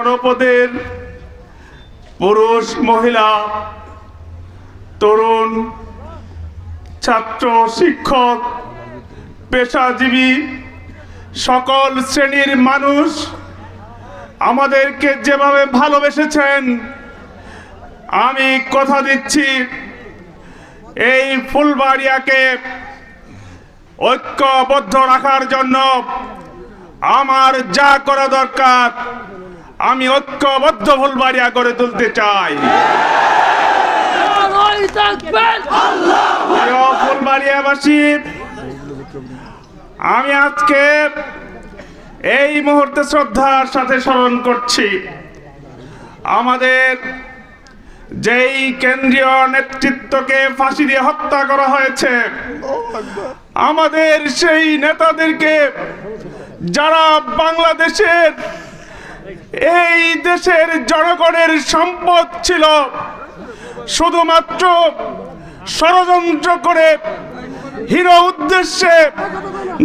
জনপদের পুরুষ মহিলা তরুণ ছাত্র শিক্ষক পেশাজীবী সকল শ্রেণীর মানুষ আমাদেরকে যেভাবে ভালোবেসেছেন, আমি কথা দিচ্ছি এই ফুলবাড়িয়াকে ঐক্যবদ্ধ রাখার জন্য আমার যা করা দরকার আমি ঐক্যবদ্ধ ফুলবাড়িয়া গড়ে তুলতে চাই। ফুলবাড়িয়াবাসী, আমি আজকে এই মুহূর্তে শ্রদ্ধার সাথে স্মরণ করছি আমাদের যেই কেন্দ্রীয় নেতৃত্বকে ফাঁসি দিয়ে হত্যা করা হয়েছে, আমাদের সেই নেতাদেরকে যারা বাংলাদেশের এই দেশের জনগণের সম্পদ ছিল, শুধুমাত্র ষড়যন্ত্র করে হিরো উদ্দেশ্যে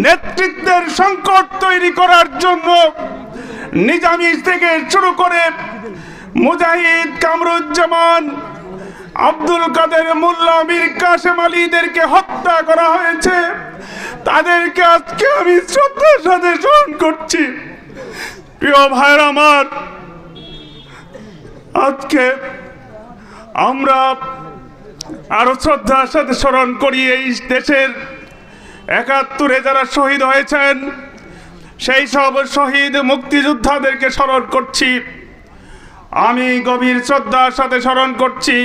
নেতৃত্বের সংকট তৈরি করার জন্য নিজামী থেকে শুরু করে মুজাহিদ, কামরুজ্জামান, আব্দুল কাদের মোল্লা, মীর কাসেম আলীদেরকে হত্যা করা হয়েছে। তাদেরকে আজকে আমি শ্রদ্ধার সাথে স্মরণ করছি। প্রিয় ভাইরা আমার, আজকে আমরা আরো শ্রদ্ধার সাথে স্মরণ করি এই দেশের ৭১-এ যারা শহীদ হয়েছেন, সেই সব শহীদ মুক্তিযোদ্ধাদেরকে স্মরণ করছি। আমি গভীর শ্রদ্ধার সাথে স্মরণ করছি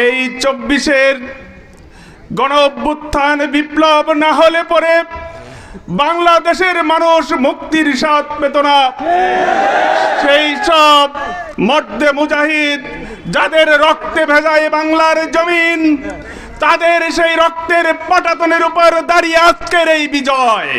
এই ২৪-এর গণ অভ্যুত্থান বিপ্লব না হলে পরে বাংলাদেশের মানুষ মুক্তির স্বাদ পেত না। সেই সব মর্দে মুজাহিদ যাদের রক্তে ভেজায় বাংলার জমিন, তাদের সেই রক্তের পাটাতনের উপর দাঁড়িয়ে আজকের এই বিজয়।